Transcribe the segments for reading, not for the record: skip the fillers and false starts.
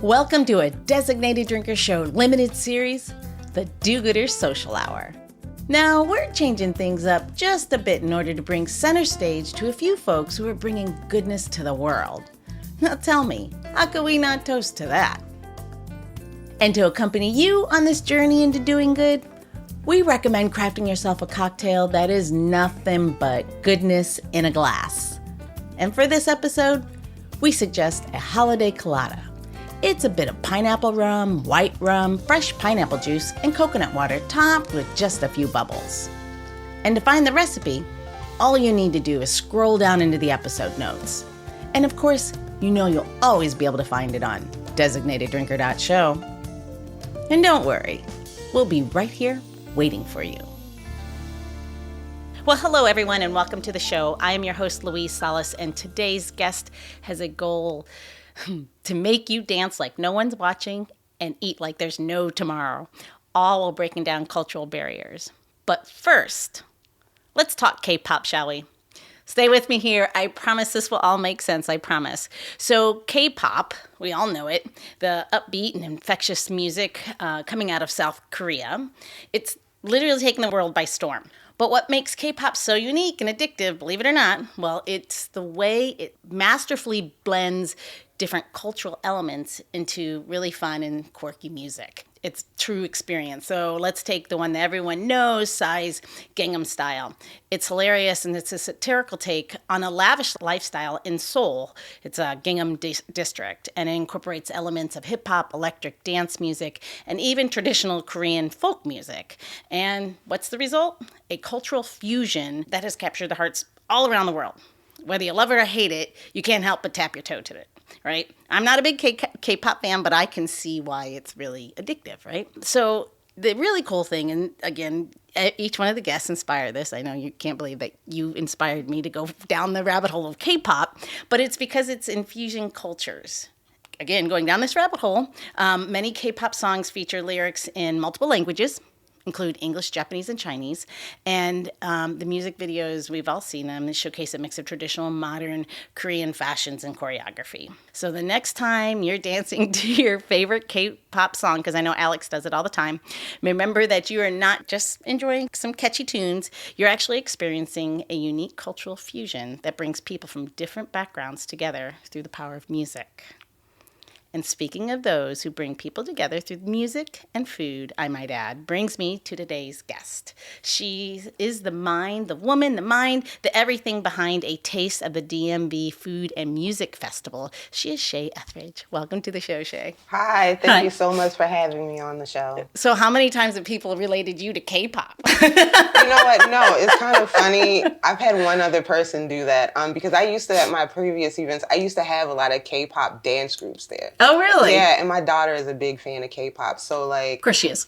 Welcome to a Designated Drinker Show limited series, the Do-Gooders Social Hour. Now, we're changing things up just a bit in order to bring center stage to a few folks who are bringing goodness to the world. Now tell me, how could we not toast to that? And to accompany you on this journey into doing good, we recommend crafting yourself a cocktail that is nothing but goodness in a glass. And for this episode, we suggest a holiday colada. It's a bit of pineapple rum, white rum, fresh pineapple juice, and coconut water topped with just a few bubbles. And to find the recipe, all you need to do is scroll down into the episode notes. And of course, you know you'll always be able to find it on designateddrinker.show. And don't worry, we'll be right here waiting for you. Well, hello everyone and welcome to the show. I am your host, Louise Salas, and today's guest has a goal to make you dance like no one's watching and eat like there's no tomorrow, all while breaking down cultural barriers. But first, let's talk K-pop, shall we? Stay with me here. I promise this will all make sense, I promise. So K-pop, we all know it, the upbeat and infectious music coming out of South Korea. It's literally taken the world by storm. But what makes K-pop so unique and addictive, believe it or not, well, it's the way it masterfully blends different cultural elements into really fun and quirky music. It's a true experience. So let's take the one that everyone knows, Psy's Gangnam Style. It's hilarious and it's a satirical take on a lavish lifestyle in Seoul. It's a Gangnam district and it incorporates elements of hip-hop, electric dance music, and even traditional Korean folk music. And what's the result? A cultural fusion that has captured the hearts all around the world. Whether you love it or hate it, you can't help but tap your toe to it. Right? I'm not a big K-pop fan, but I can see why it's really addictive, right? So the really cool thing, and again, each one of the guests inspired this. I know you can't believe that you inspired me to go down the rabbit hole of K-pop, but it's because it's infusing cultures. Again, going down this rabbit hole, many K-pop songs feature lyrics in multiple languages, include English, Japanese, and Chinese. And the music videos, we've all seen them, they showcase a mix of traditional and modern Korean fashions and choreography. So the next time you're dancing to your favorite K-pop song, because I know Alex does it all the time, remember that you are not just enjoying some catchy tunes, you're actually experiencing a unique cultural fusion that brings people from different backgrounds together through the power of music. And speaking of those who bring people together through music and food, I might add, brings me to today's guest. She is the mind, the woman, the mind, the everything behind a taste of the DMV Food and Music Festival. She is Shay Etheridge. Welcome to the show, Shay. Hi, thank you so much for having me on the show. So how many times have people related you to K-pop? You know what? No, it's kind of funny. I've had one other person do that because I used to, at my previous events, I used to have a lot of K-pop dance groups there. Oh, really? Yeah, and my daughter is a big fan of K-pop, so like... Of course she is.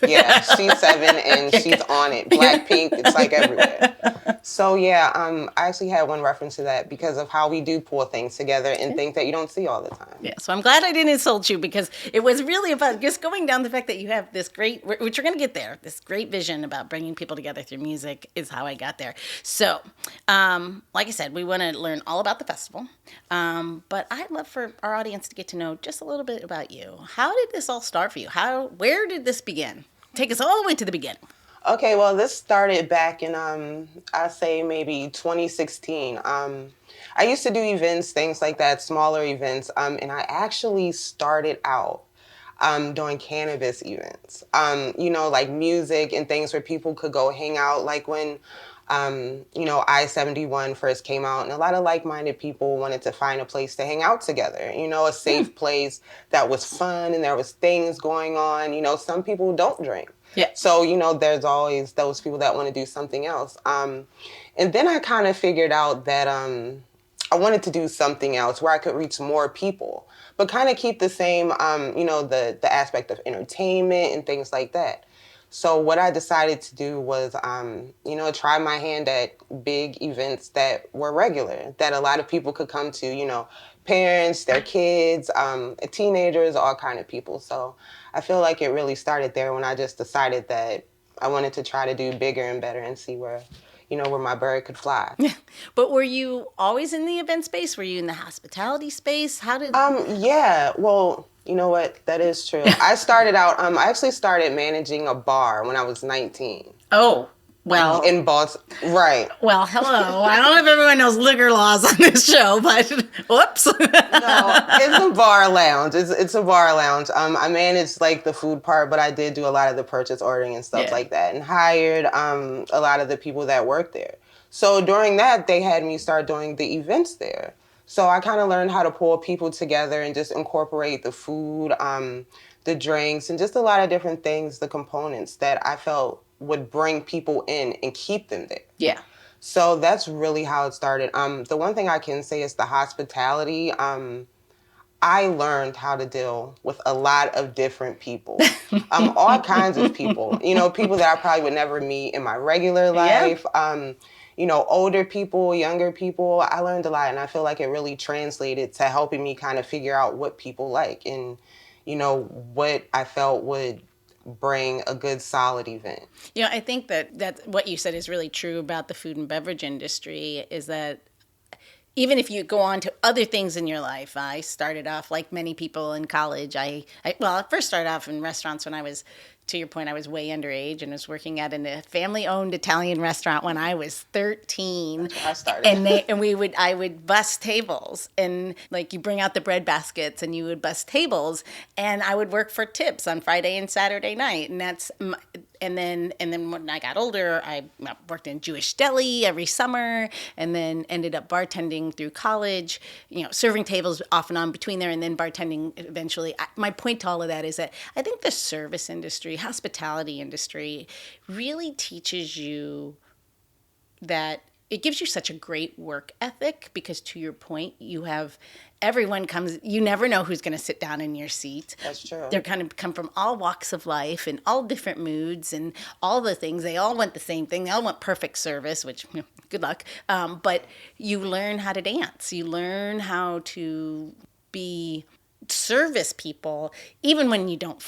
Yeah, she's 7 and she's on it. Blackpink, it's like everywhere. So yeah, I actually had one reference to that because of how we do pull things together and things that you don't see all the time. Yeah, so I'm glad I didn't insult you because it was really about just going down the fact that you have this great, which you're going to get there, this great vision about bringing people together through music is how I got there. So, like I said, we want to learn all about the festival, but I'd love for our audience to get to know just a little bit about you. How did this all start for you? Where did this begin? Take us all the way to the beginning. Okay, well, this started back in, I'd say maybe 2016. I used to do events, things like that, smaller events, and I actually started out doing cannabis events, like music and things where people could go hang out, like when I-71 first came out, and a lot of like-minded people wanted to find a place to hang out together, a safe place that was fun and there was things going on. Some people don't drink. Yeah. So, there's always those people that want to do something else. And then I kind of figured out that I wanted to do something else where I could reach more people, but kind of keep the same, the aspect of entertainment and things like that. So what I decided to do was, try my hand at big events that were regular, that a lot of people could come to, parents, their kids, teenagers, all kind of people. So I feel like it really started there when I just decided that I wanted to try to do bigger and better and see where my bird could fly. Yeah. But were you always in the event space? Were you in the hospitality space? How did... Yeah, well, You know what? That is true. I started out, I actually started managing a bar when I was 19. Oh, well. In Boston. Right. Well, hello. I don't know if everyone knows liquor laws on this show, but whoops. No, it's a bar lounge. It's a bar lounge. I managed like the food part, but I did do a lot of the purchase ordering and stuff like that, and hired a lot of the people that worked there. So during that, they had me start doing the events there. So I kind of learned how to pull people together and just incorporate the food, the drinks, and just a lot of different things, the components that I felt would bring people in and keep them there. Yeah. So that's really how it started. The one thing I can say is the hospitality. I learned how to deal with a lot of different people, all kinds of people. You know, people that I probably would never meet in my regular life. Yeah. You know, older people, younger people. I learned a lot, and I feel like it really translated to helping me kind of figure out what people like and, you know, what I felt would bring a good, solid event. You know, I think that what you said is really true about the food and beverage industry is that even if you go on to other things in your life, I started off like many people in college. I first started off in restaurants when I was, to your point, I was way underage and was working at a family-owned Italian restaurant when I was 13. That's where I started. And I would bus tables, and like you bring out the bread baskets and you would bus tables, and I would work for tips on Friday and Saturday night, and then when I got older, I worked in Jewish deli every summer, and then ended up bartending through college, you know, serving tables off and on between there, and then bartending eventually. My point to all of that is that I think the service industry, hospitality industry, really teaches you that it gives you such a great work ethic because, to your point, everyone comes, you never know who's going to sit down in your seat. That's true. They're kind of come from all walks of life and all different moods and all the things. They all want the same thing. They all want perfect service, which, good luck. But you learn how to dance. You learn how to be service people, even when you don't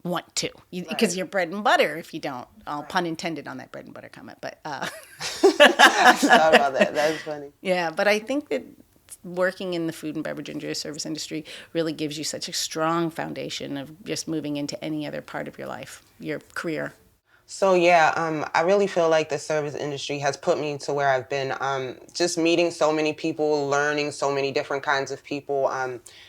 want to, because you're bread and butter if you don't. All pun intended on that bread and butter comment, but I thought about that. That's funny. Yeah, but I think that working in the food and beverage industry, service industry, really gives you such a strong foundation of just moving into any other part of your life, your career. So yeah, I really feel like the service industry has put me to where I've been. Just meeting so many people, learning so many different kinds of people.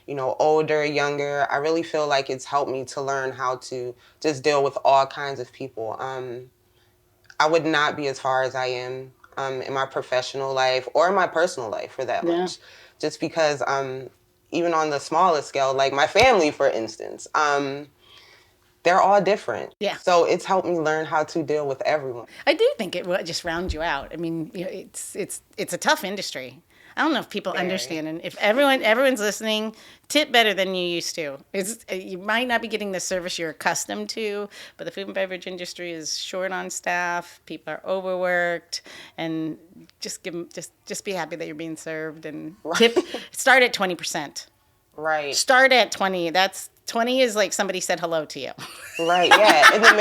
You know, older, younger. I really feel like it's helped me to learn how to just deal with all kinds of people. I would not be as far as I am in my professional life or in my personal life for that much. Just because even on the smallest scale, like my family, for instance, they're all different. Yeah. So it's helped me learn how to deal with everyone. I do think it will just round you out. I mean, you know, it's a tough industry. I don't know if people understand, and if everyone's listening, tip better than you used to. You might not be getting the service you're accustomed to, but the food and beverage industry is short on staff. People are overworked, and just be happy that you're being served and tip. Start at 20%. Right. Start at 20. That's 20 is like somebody said hello to you. Right, yeah. And the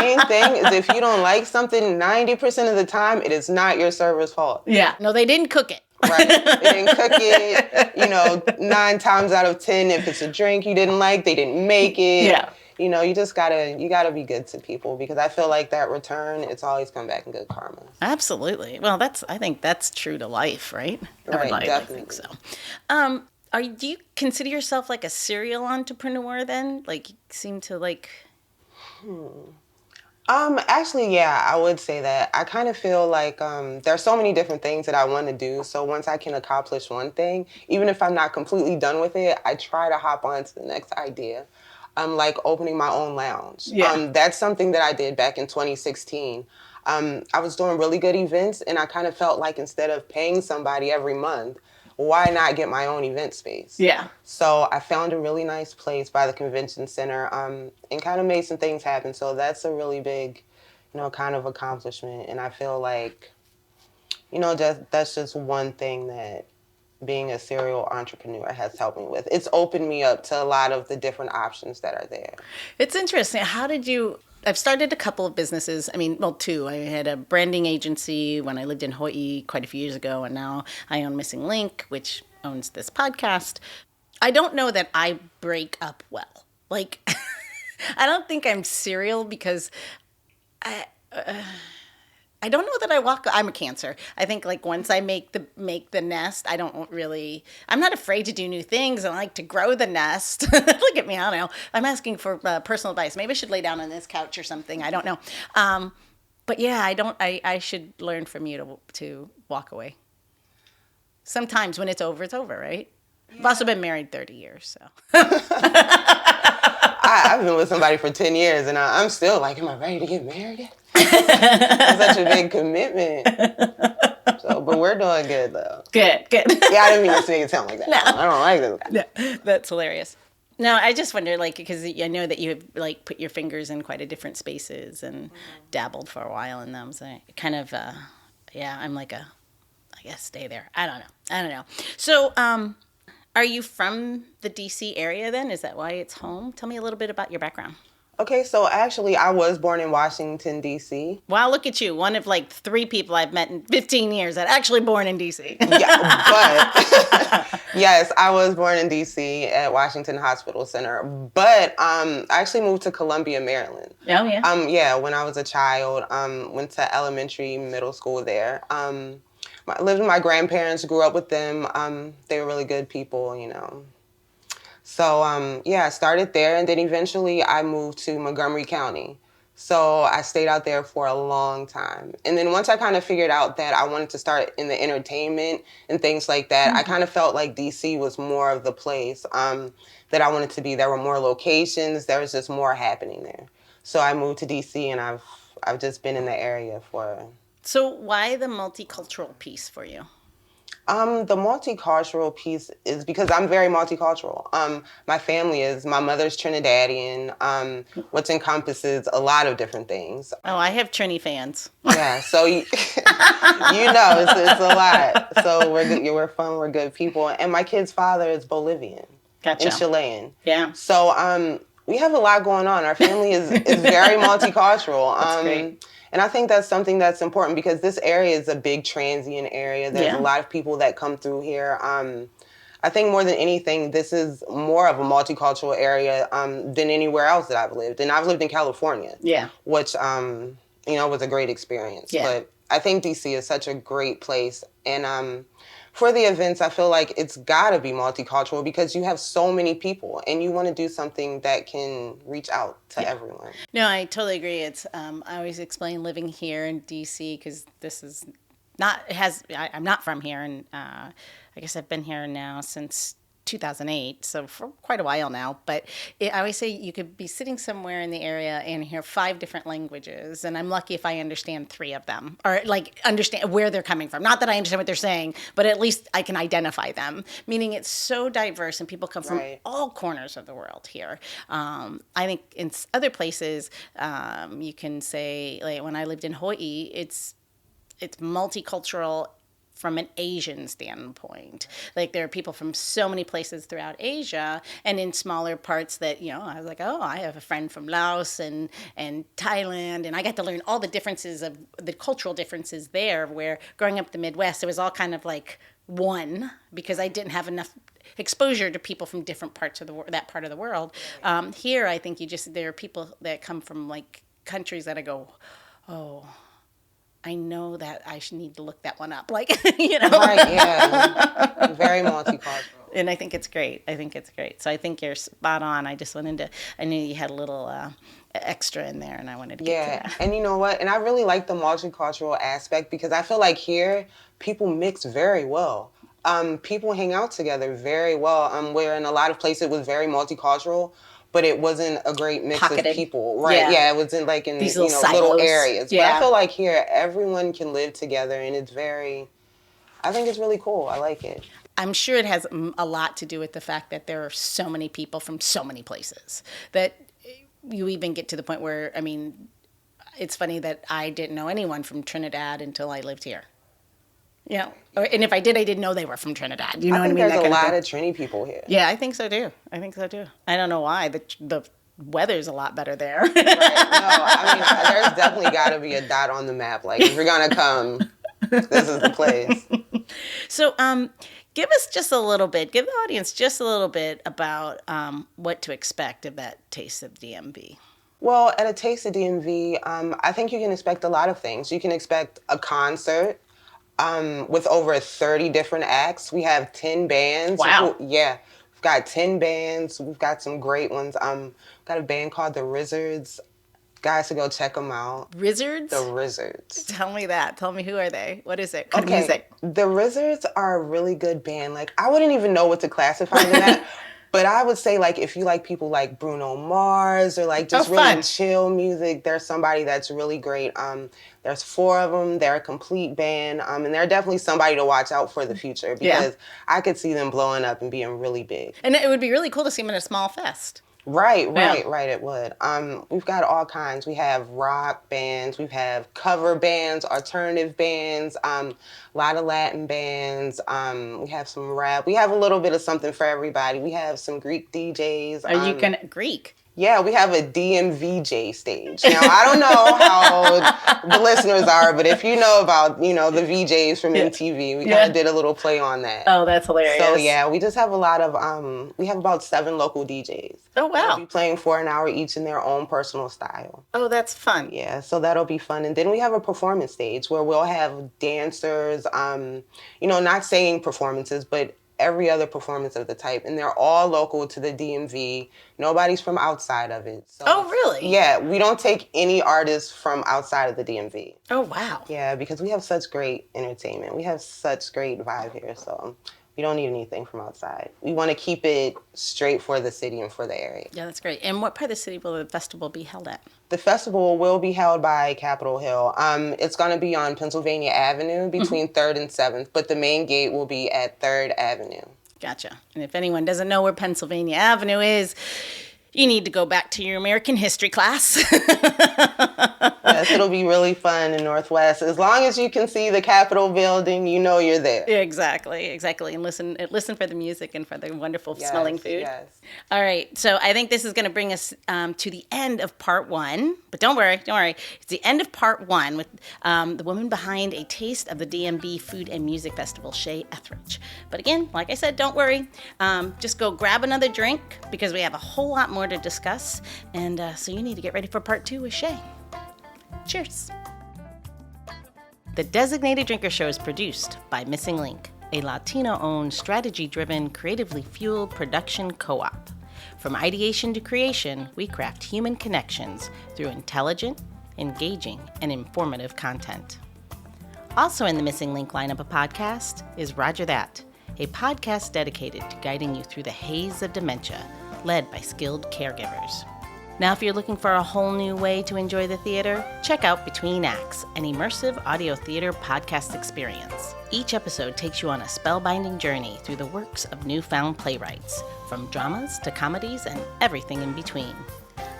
main thing is if you don't like something, 90% of the time, it is not your server's fault. Yeah. No, they didn't cook it. Right. They didn't cook it. You know, 9 times out of 10, if it's a drink you didn't like, they didn't make it. Yeah. You know, you gotta be good to people because I feel like that return, it's always come back in good karma. Absolutely. Well, I think that's true to life, right? Right, definitely. I think so. Do you consider yourself like a serial entrepreneur then? Like, you seem to like... Actually, yeah, I would say that. I kind of feel like there's so many different things that I want to do. So once I can accomplish one thing, even if I'm not completely done with it, I try to hop on to the next idea. Like opening my own lounge. Yeah. That's something that I did back in 2016. I was doing really good events, and I kind of felt like instead of paying somebody every month, why not get my own event space? Yeah. So I found a really nice place by the convention center and kind of made some things happen. So that's a really big, you know, kind of accomplishment. And I feel like, you know, that's just one thing that being a serial entrepreneur has helped me with. It's opened me up to a lot of the different options that are there. It's interesting. I've started a couple of businesses. I mean, well, 2. I had a branding agency when I lived in Hawaii quite a few years ago, and now I own Missing Link, which owns this podcast. I don't know that I break up well. Like, I don't think I'm serial because I don't know that I'm a Cancer. I think like once I make the nest, I don't really, I'm not afraid to do new things. I like to grow the nest. Look at me, I don't know. I'm asking for personal advice. Maybe I should lay down on this couch or something. I don't know. But yeah, I should learn from you to walk away. Sometimes when it's over, right? Yeah. I've also been married 30 years, so. I've been with somebody for 10 years and I'm still like, am I ready to get married yet? That's such a big commitment. So, but we're doing good though. Good. Yeah, I didn't mean to make it sound like that. No. I don't like this. No, that's hilarious. No, I just wonder, like, because I know that you have, like, put your fingers in quite a different spaces and dabbled for a while in them. So I kind of, I'm like I guess stay there. I don't know. So, are you from the D.C. area then? Is that why it's home? Tell me a little bit about your background. Okay, so actually I was born in Washington, D.C. Wow, look at you. One of like 3 people I've met in 15 years that actually born in D.C. Yeah, but yes, I was born in D.C. at Washington Hospital Center. But I actually moved to Columbia, Maryland. Oh, yeah? When I was a child, went to elementary, middle school there. I lived with my grandparents, grew up with them. They were really good people, you know. So, I started there, and then eventually I moved to Montgomery County. So I stayed out there for a long time. And then once I kind of figured out that I wanted to start in the entertainment and things like that, I kind of felt like DC was more of the place that I wanted to be. There were more locations. There was just more happening there. So I moved to DC, and I've just been in the area for... So why the multicultural piece for you? The multicultural piece is because I'm very multicultural. My family is, my mother's Trinidadian, which encompasses a lot of different things. Oh, I have Trini fans. Yeah, so you know, it's a lot. So we're good, we're fun, we're good people. And my kid's father is Bolivian. Gotcha. And Chilean. Yeah. So we have a lot going on. Our family is very multicultural. That's great. And I think that's something that's important because this area is a big transient area. There's a lot of people that come through here. I think more than anything, this is more of a multicultural area than anywhere else that I've lived. And I've lived in California, which, was a great experience. Yeah. But I think DC is such a great place. And for the events, I feel like it's got to be multicultural because you have so many people and you want to do something that can reach out to everyone. No, I totally agree. It's I always explain living here in DC because this is not, I'm not from here. And I guess I've been here now since 2008, so for quite a while now. But I always say you could be sitting somewhere in the area and hear 5 different languages, and I'm lucky if I understand 3 of them, or like understand where they're coming from. Not that I understand what they're saying, but at least I can identify them. Meaning it's so diverse, and people come from all corners of the world here. I think in other places, you can say, like when I lived in Hawaii, it's multicultural from an Asian standpoint. Like there are people from so many places throughout Asia, and in smaller parts that, I was like, oh, I have a friend from Laos and Thailand, and I got to learn all the differences of the cultural differences there, where growing up in the Midwest, it was all kind of like one, because I didn't have enough exposure to people from different parts of that part of the world. Here, I think there are people that come from like countries that I go, oh, I know that I should need to look that one up. Like, Right, yeah. Very multicultural. And I think it's great. So I think you're spot on. I knew you had a little extra in there, and I wanted to get to that. And you know what? And I really like the multicultural aspect because I feel like here, people mix very well. People hang out together very well. Where in a lot of places it was very multicultural, but it wasn't a great mix of people, right? Yeah, it wasn't like in these little areas. Yeah. But I feel like here, everyone can live together, and I think it's really cool. I like it. I'm sure it has a lot to do with the fact that there are so many people from so many places that you even get to the point where, it's funny that I didn't know anyone from Trinidad until I lived here. And if I did, I didn't know they were from Trinidad. You know what I mean? There's a lot of Trini people here. Yeah, I think so too. I don't know why. The weather's a lot better there. Right. No, there's definitely got to be a dot on the map. Like, if you're going to come, this is the place. So, Give us just a little bit, give the audience just a little bit about what to expect of that Taste of DMV. Well, at a Taste of DMV, I think you can expect a lot of things. You can expect a concert with over 30 different acts. We have 10 bands. Wow. Yeah. We've got 10 bands. We've got some great ones. Got a band called The Rizzards. Guys, to go check them out. Rizzards? The Rizzards. Tell me that. Tell me, who are they? What is it? What kind of music? The Rizzards are a really good band. Like, I wouldn't even know what to classify them at. But I would say, like, if you like people like Bruno Mars or like just really chill music, there's somebody that's really great. There's 4 of them. They're a complete band. And they're definitely somebody to watch out for the future because I could see them blowing up and being really big. And it would be really cool to see them in a small fest. Right, it would. We've got all kinds. We have rock bands, we have cover bands, alternative bands, a lot of Latin bands, we have some rap. We have a little bit of something for everybody. We have some Greek DJs. Are you gonna Greek? Yeah, we have a DMVJ stage. Now, I don't know how the listeners are, but if you know about, the VJs from MTV, we kind of did a little play on that. Oh, that's hilarious. So, yeah, we just have a lot of, we have about 7 local DJs. Oh, wow. They'll be playing for an hour each in their own personal style. Oh, that's fun. Yeah, so that'll be fun. And then we have a performance stage where we'll have dancers, not singing performances, but every other performance of the type, and they're all local to the DMV. Nobody's from outside of it. So, oh, really? Yeah, we don't take any artists from outside of the DMV. Oh, wow. Yeah, because we have such great entertainment. We have such great vibe here, so we don't need anything from outside. We want to keep it straight for the city and for the area. Yeah, that's great. And what part of the city will the festival be held at? The festival will be held by Capitol Hill. It's going to be on Pennsylvania Avenue between 3rd and 7th, but the main gate will be at 3rd Avenue. Gotcha. And if anyone doesn't know where Pennsylvania Avenue is, you need to go back to your American history class. Yes, it'll be really fun in Northwest. As long as you can see the Capitol building, you know you're there. Exactly. And listen for the music and for the wonderful smelling food. Yes. All right. So I think this is going to bring us to the end of part 1. But don't worry. It's the end of part 1 with the woman behind A Taste of the DMV Food and Music Festival, Shay Etheridge. But again, like I said, don't worry. Just go grab another drink because we have a whole lot more to discuss. And so you need to get ready for part 2 with Shay. Cheers. The Designated Drinker Show is produced by Missing Link, a Latino-owned, strategy-driven, creatively fueled production co-op. From ideation to creation, we craft human connections through intelligent, engaging, and informative content. Also in the Missing Link lineup of podcasts is Roger That, a podcast dedicated to guiding you through the haze of dementia, led by skilled caregivers. Now, if you're looking for a whole new way to enjoy the theater, check out Between Acts, an immersive audio theater podcast experience. Each episode takes you on a spellbinding journey through the works of newfound playwrights, from dramas to comedies and everything in between.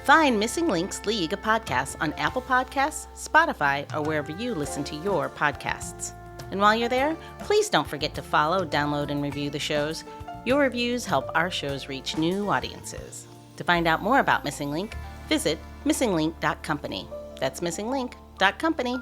Find Missing Link's League of Podcasts on Apple Podcasts, Spotify, or wherever you listen to your podcasts. And while you're there, please don't forget to follow, download, and review the shows. Your reviews help our shows reach new audiences. To find out more about Missing Link, visit missinglink.company. That's missinglink.company.